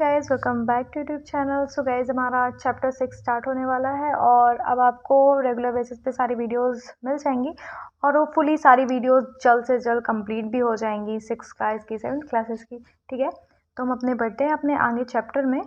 Guys, welcome back to YouTube channel. So guys, हमारा chapter 6 start होने वाला है और अब आपको रेगुलर बेसिस पे सारी वीडियोस मिल जाएंगी और होपफुली सारी वीडियोस जल्द से जल्द कंप्लीट भी हो जाएंगी 6 क्लास की, 7 क्लासेस की। ठीक है, तो हम अपने बढ़ते हैं अपने आगे चैप्टर में।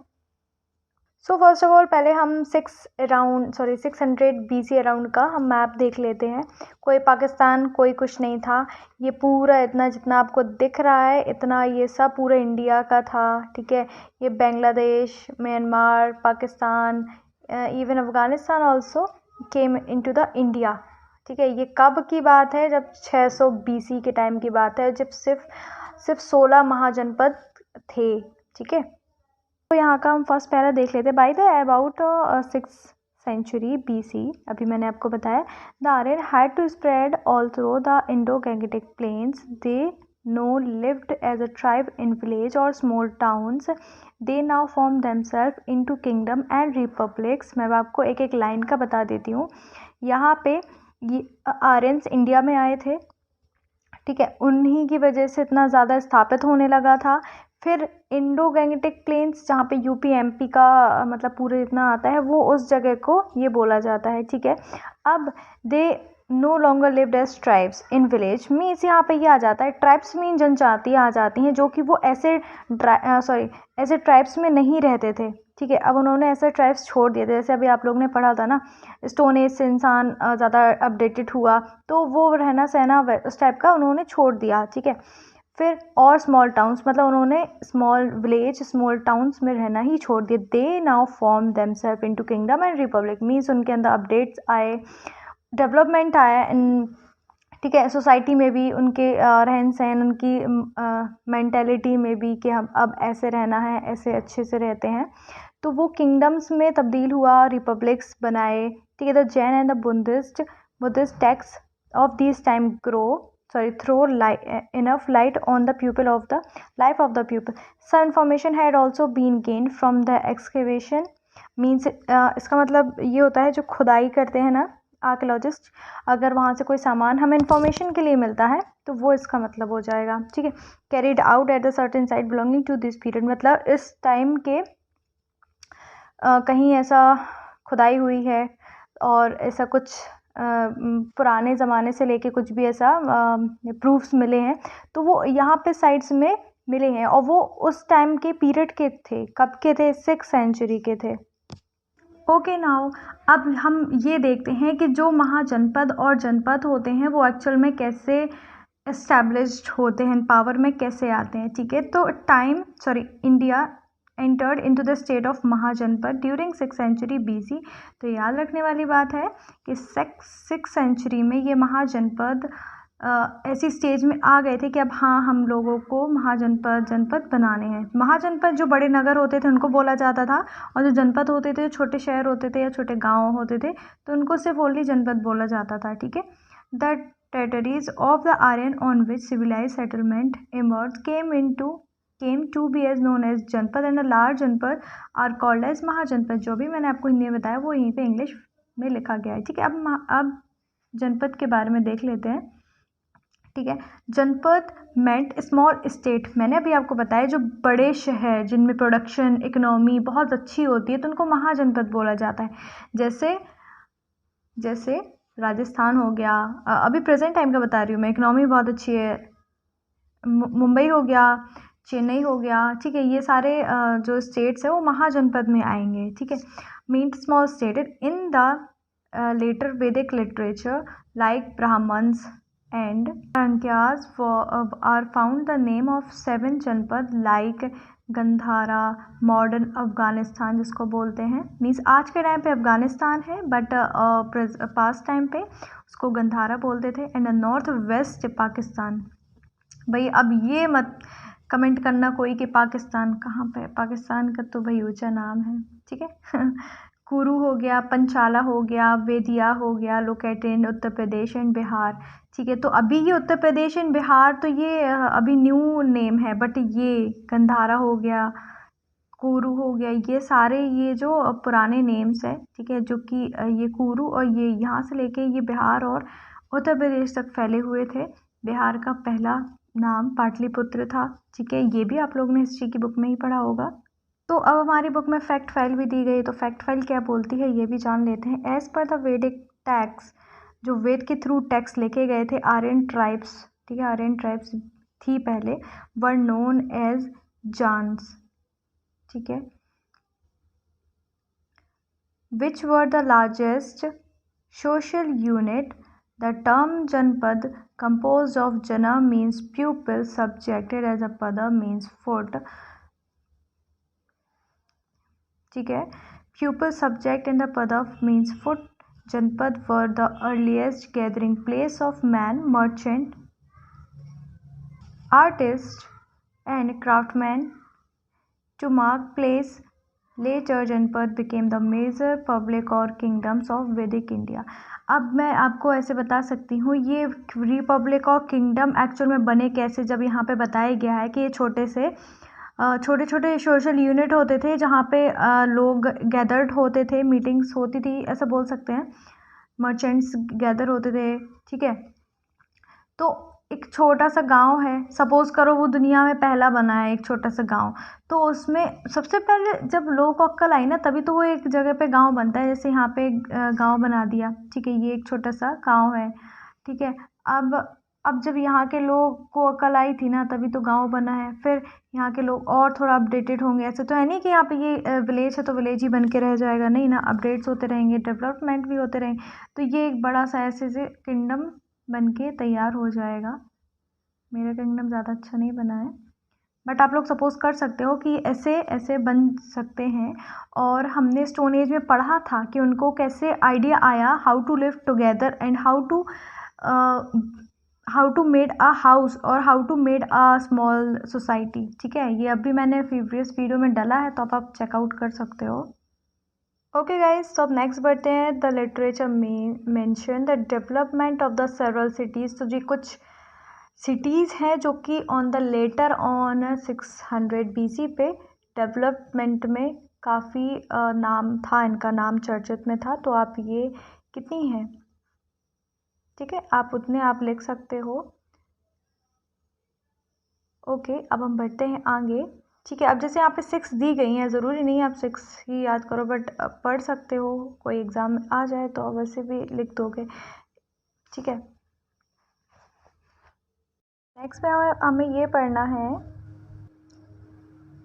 सो फर्स्ट ऑफ ऑल पहले हम 600 BC अराउंड का हम मैप देख लेते हैं। कोई पाकिस्तान कोई कुछ नहीं था, ये पूरा इतना जितना आपको दिख रहा है इतना ये सब पूरा इंडिया का था। ठीक है, ये Bangladesh, Myanmar, Pakistan, even Afghanistan also came into the India. ठीक है, ये कब की बात है? जब 600 BC के टाइम की बात है, जब सिर्फ 16 महाजनपद थे। ठीक है, तो यहाँ का हम फर्स्ट पैरा देख लेते हैं। By the about 6th century BC, अभी मैंने आपको बताया, the Aryan had to spread all through the Indo Gangetic plains. They no lived as a tribe in village और small towns. They now form themselves into kingdom and republics. मैं आपको एक एक line का बता देती हूँ। यहाँ पे ये आर्यंस इंडिया में आए थे। ठीक है, उन्हीं की वजह से इतना ज़्यादा स्थापित होने लगा था। फिर इंडो गैंगेटिक प्लेन्स, जहाँ पे यूपी एमपी का मतलब पूरे इतना आता है, वो उस जगह को ये बोला जाता है। ठीक है, अब they no longer lived as tribes in village means, यहाँ पे ये आ जाता है ट्राइब्स मीन जनजाति आ जाती हैं जो कि वो ऐसे ट्राइब्स में नहीं रहते थे। ठीक है, अब उन्होंने ऐसे ट्राइब्स छोड़ दिए थे। जैसे अभी आप लोग ने पढ़ा था ना, स्टोन एज से इंसान ज़्यादा अपडेटेड हुआ, तो वो रहना सहना उस टाइप का उन्होंने छोड़ दिया। ठीक है, फिर और स्मॉल टाउन्स, मतलब उन्होंने स्मॉल विलेज स्मॉल टाउन्स में रहना ही छोड़ दिया। They now form themselves into kingdom and republic means उनके अंदर अपडेट्स आए, डेवलपमेंट आया इन। ठीक है, सोसाइटी में भी उनके रहन सहन, उनकी मेंटेलिटी में भी कि हम अब ऐसे रहना है, ऐसे अच्छे से रहते हैं, तो वो किंगडम्स में तब्दील हुआ, रिपब्लिक्स बनाए। ठीक है, the Jain and the Buddhist text of this time throw enough light on the pupil of the life of the pupil. Some information had also been gained from the excavation means इसका मतलब ये होता है जो खुदाई करते हैं ना आर्कियोलॉजिस्ट, अगर वहाँ से कोई सामान हमें इंफॉर्मेशन के लिए मिलता है तो वो इसका मतलब हो जाएगा। ठीक है, carried out at the certain site belonging to this period, मतलब इस टाइम के कहीं ऐसा खुदाई हुई है और ऐसा कुछ पुराने ज़माने से लेके कुछ भी ऐसा प्रूफ्स मिले हैं, तो वो यहाँ पे साइट्स में मिले हैं और वो उस टाइम के पीरियड के थे। कब के थे? 6th century के थे। ओके, नाउ अब हम ये देखते हैं कि जो महाजनपद और जनपद होते हैं वो एक्चुअल में कैसे एस्टैब्लिश्ड होते हैं, पावर में कैसे आते हैं। ठीक है, तो India entered into the state of महाजनपद during 6th century BC। तो याद रखने वाली बात है कि 6th century में ये महाजनपद ऐसी स्टेज में आ गए थे कि अब हाँ, हम लोगों को जनपद बनाने हैं। महाजनपद जो बड़े नगर होते थे उनको बोला जाता था, और जो जनपद होते थे, छोटे शहर होते थे या छोटे गाँव होते थे, तो उनको सिर्फ ओनली जनपद बोला जाता था। ठीक है, the territories of the Aryan on which civilized settlement emerged came to be as known as जनपद and the large जनपद are called as महाजनपद। जो भी मैंने आपको हिंदी में बताया वो यहीं पे इंग्लिश में लिखा गया है। ठीक है, अब जनपद के बारे में देख लेते हैं। ठीक है, जनपद मेंट स्मॉल स्टेट। मैंने अभी आपको बताया जो बड़े शहर जिनमें प्रोडक्शन इकोनॉमी बहुत अच्छी होती है तो उनको महाजनपद बोला जाता है। जैसे राजस्थान हो गया, अभी प्रेजेंट टाइम का बता रही हूँ मैं, इकोनॉमी बहुत अच्छी है। मुंबई हो गया, चेन्नई हो गया। ठीक है, ये सारे जो स्टेट्स है वो महाजनपद में आएंगे। ठीक है, means small state in the later Vedic literature like Brahmanas and Chanakyas are found the name of 7 janapada like Gandhara, modern Afghanistan जिसको बोलते हैं, मीन्स आज के टाइम पे अफगानिस्तान है बट पास्ट टाइम पे उसको गंधारा बोलते थे, एंड नॉर्थ वेस्ट पाकिस्तान। भाई अब ये मत कमेंट करना कोई कि पाकिस्तान कहाँ पे, पाकिस्तान का तो भाई ऊंचा नाम है। ठीक है कुरु हो गया, पंचाला हो गया, वेदिया हो गया, located in Uttar Pradesh and Bihar. ठीक है, तो अभी ये उत्तर प्रदेश एंड बिहार तो ये अभी न्यू नेम है, बट ये गंधारा हो गया, कुरु हो गया, ये सारे ये जो पुराने नेम्स है। ठीक है, जो कि ये कुरु और ये यहाँ से लेके ये बिहार और उत्तर प्रदेश तक फैले हुए थे। बिहार का पहला नाम पाटलिपुत्र था। ठीक है, ये भी आप लोगों ने हिस्ट्री की बुक में ही पढ़ा होगा। सो अब हमारी बुक में फैक्ट फाइल भी दी गई, तो फैक्ट फाइल क्या बोलती है ये भी जान लेते हैं। As per the Vedic tax, जो वेद के थ्रू टैक्स लेके गए थे, आर्यन ट्राइब्स, ठीक है, आर्यन ट्राइब्स थी पहले, वर नोन एज जानस, ठीक है, which were the largest social unit. The term janapada composed of jana means pupil, subjected as a pada means foot, ठीक है, pupil subject in the pada means foot. Janpad were the earliest gathering place of man, merchant, artist and craftsman to mark place. Later Janpad became the major public or kingdoms of Vedic India. अब मैं आपको ऐसे बता सकती हूँ ये Republic और kingdom actual में बने कैसे, जब यहाँ पे बताया गया है कि ये छोटे छोटे सोशल यूनिट होते थे जहाँ पे लोग गैदर्ड होते थे, मीटिंग्स होती थी, ऐसा बोल सकते हैं, मर्चेंट्स गैदर होते थे, ठीक है। तो एक छोटा सा गांव है, सपोज करो वो दुनिया में पहला बना है एक छोटा सा गांव, तो उसमें सबसे पहले जब लोग अक्कल आई ना तभी तो वो एक जगह पे गांव बनता है। जैसे यहाँ पे गांव बना दिया, ठीक है, ये एक छोटा सा गांव है, ठीक है। अब जब यहाँ के लोग को अक्ल आई थी ना तभी तो गांव बना है, फिर यहाँ के लोग और थोड़ा अपडेटेड होंगे। ऐसे तो है नहीं कि यहाँ पे ये विलेज है तो विलेज ही बन के रह जाएगा, नहीं ना, अपडेट्स होते रहेंगे, डेवलपमेंट भी होते रहेंगे, तो ये एक बड़ा सा ऐसे से किंगडम बन के तैयार हो जाएगा। मेरा किंगडम ज़्यादा अच्छा नहीं बना है, बट आप लोग सपोज कर सकते हो कि ऐसे ऐसे बन सकते हैं। और हमने स्टोन एज में पढ़ा था कि उनको कैसे आइडिया आया how to live together and how to made a house और how to made a small society, ठीक है। ये अभी मैंने प्रीवियस वीडियो में डाला है, तो आप चेकआउट कर सकते हो। ओके गाइज, तो अब नेक्स्ट बढ़ते हैं। The literature mention the development of the several cities. तो जी कुछ सिटीज़ हैं जो कि on the later on 600 BC पे डेवलपमेंट में काफ़ी नाम था, इनका नाम चर्चित में था। तो आप ये कितनी हैं, ठीक है, आप उतने आप लिख सकते हो। ओके, अब हम बढ़ते हैं आगे, ठीक है। अब जैसे यहाँ पे 6 दी गई हैं, ज़रूरी नहीं है आप 6 ही याद करो, बट पढ़ सकते हो, कोई एग्ज़ाम में आ जाए तो वैसे भी लिख दोगे, ठीक है। नेक्स्ट में हमें ये पढ़ना है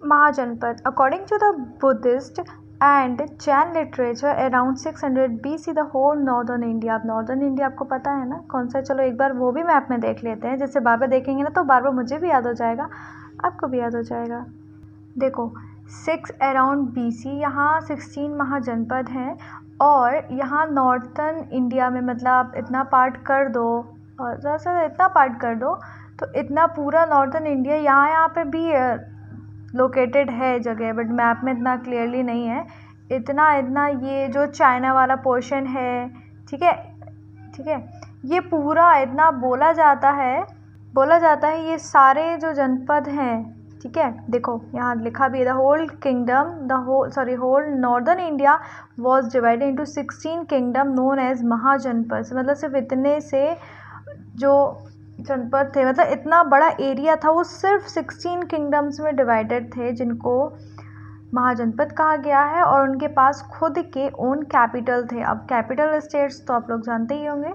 mahajanapada. According to the Buddhist and Jain literature around 600 BC the whole northern India. अब नॉर्दर्न इंडिया आपको पता है ना कौन सा, चलो एक बार वो भी मैप में देख लेते हैं। जैसे बार बार देखेंगे ना तो बार बार मुझे भी याद हो जाएगा, आपको भी याद हो जाएगा। देखो 6 अराउंड BC, यहाँ 16 महाजनपद हैं और यहाँ नॉर्थर्न इंडिया में, मतलब आप इतना पार्ट कर दो और ज़्यादा से इतना पार्ट कर दो तो इतना पूरा नॉर्थर्न इंडिया यहाँ पे भी लोकेटेड है जगह, बट मैप में इतना क्लियरली नहीं है। इतना ये जो चाइना वाला पोर्शन है, ठीक है, ठीक है, ये पूरा इतना बोला जाता है ये सारे जो जनपद हैं, ठीक है। देखो यहाँ लिखा भी है the whole kingdom whole northern India was divided into 16 kingdom known as mahajanapada. मतलब सिर्फ इतने से जो जनपद थे, मतलब इतना बड़ा एरिया था, वो सिर्फ 16 किंगडम्स में डिवाइडेड थे जिनको महाजनपद कहा गया है, और उनके पास खुद के ओन कैपिटल थे। अब कैपिटल स्टेट्स तो आप लोग जानते ही होंगे।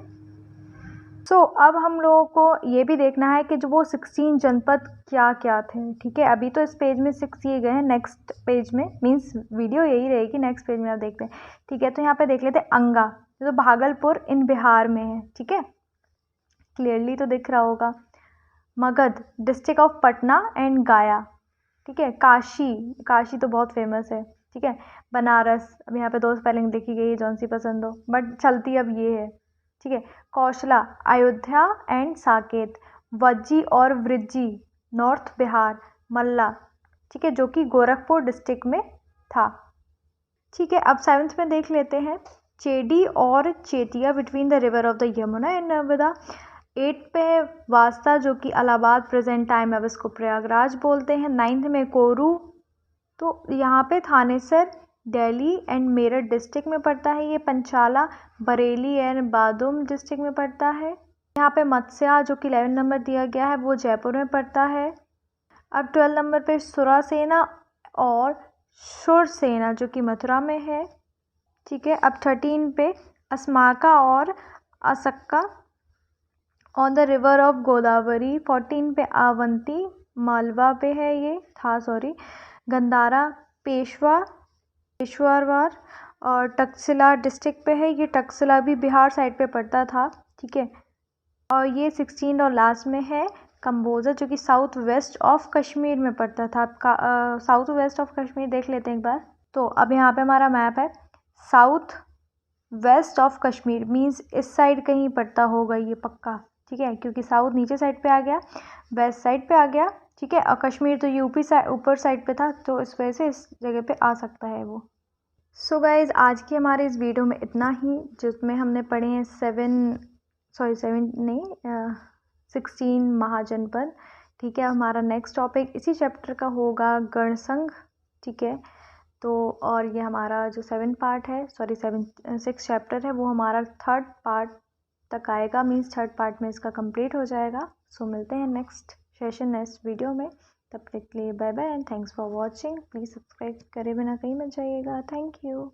सो अब हम लोगों को ये भी देखना है कि जो वो 16 जनपद क्या क्या थे, ठीक है। अभी तो इस पेज में 6 दिए गए हैं, नेक्स्ट पेज में मीन्स वीडियो यही रहेगी, नेक्स्ट पेज में आप देखते हैं, ठीक है। तो यहाँ पे देख लेते हैं अंगा, जो भागलपुर इन बिहार में है, ठीक है, क्लियरली तो दिख रहा होगा। Magadh district of Patna and गया, ठीक है। काशी तो बहुत फेमस है, ठीक है। बनारस, अब यहाँ पे 2 स्पेलिंग लिखी गई है, जौन सी पसंद हो, बट चलती अब ये है, ठीक है। कौशला, अयोध्या एंड साकेत। वज्जी और वृज्जी नॉर्थ बिहार। मल्ला, ठीक है, जो कि गोरखपुर डिस्ट्रिक्ट में था, ठीक है। अब 7th में देख लेते हैं चेडी और Chetia between the river of the Yamuna and Narmada. 8 पे है वास्ता, जो कि इलाहाबाद प्रेजेंट टाइम, अब इसको प्रयागराज बोलते हैं। 9th में कोरू, तो यहाँ पे थानेसर दिल्ली एंड मेरठ डिस्ट्रिक्ट में पड़ता है। ये पंचाला बरेली एंड बादुम डिस्ट्रिक्ट में पड़ता है। यहाँ पे मत्स्या, जो कि 11 नंबर दिया गया है, वो जयपुर में पड़ता है। अब 12 नंबर पे सुरासेना और शूरसेना जो कि मथुरा में है, ठीक है। अब 13 पे अस्माका और Assaka on the river of Godavari. 14 पे आवंती मालवा पे है, ये था सॉरी। गंधारा पेशवार और टक्सिला डिस्ट्रिक्ट पे है, ये टक्सिला भी बिहार साइड पे पड़ता था, ठीक है। और ये 16 और लास्ट में है कम्बोजा जो कि साउथ वेस्ट ऑफ कश्मीर में पड़ता था। साउथ वेस्ट ऑफ कश्मीर देख लेते हैं एक बार। तो अब यहाँ पे हमारा मैप है, south west of Kashmir means इस साइड कहीं पड़ता होगा ये पक्का, ठीक है, क्योंकि साउथ नीचे साइड पे आ गया, वेस्ट साइड पे आ गया, ठीक है। और कश्मीर तो यूपी साइड ऊपर साइड पे था, तो इस वजह से इस जगह पे आ सकता है वो। सो गाइज आज की हमारे इस वीडियो में इतना ही, जिसमें हमने पढ़े हैं 16 महाजनपद, ठीक है। हमारा नेक्स्ट टॉपिक इसी चैप्टर का होगा गणसंघ, ठीक है। तो और ये हमारा जो 6 चैप्टर है वो हमारा 3rd पार्ट तक आएगा, मीन्स 3rd पार्ट में इसका कंप्लीट हो जाएगा। सो मिलते हैं नेक्स्ट सेशन नेक्स्ट वीडियो में, तब तक के लिए bye bye and thanks for watching. Please subscribe करे बिना कहीं मत जाइएगा। Thank you.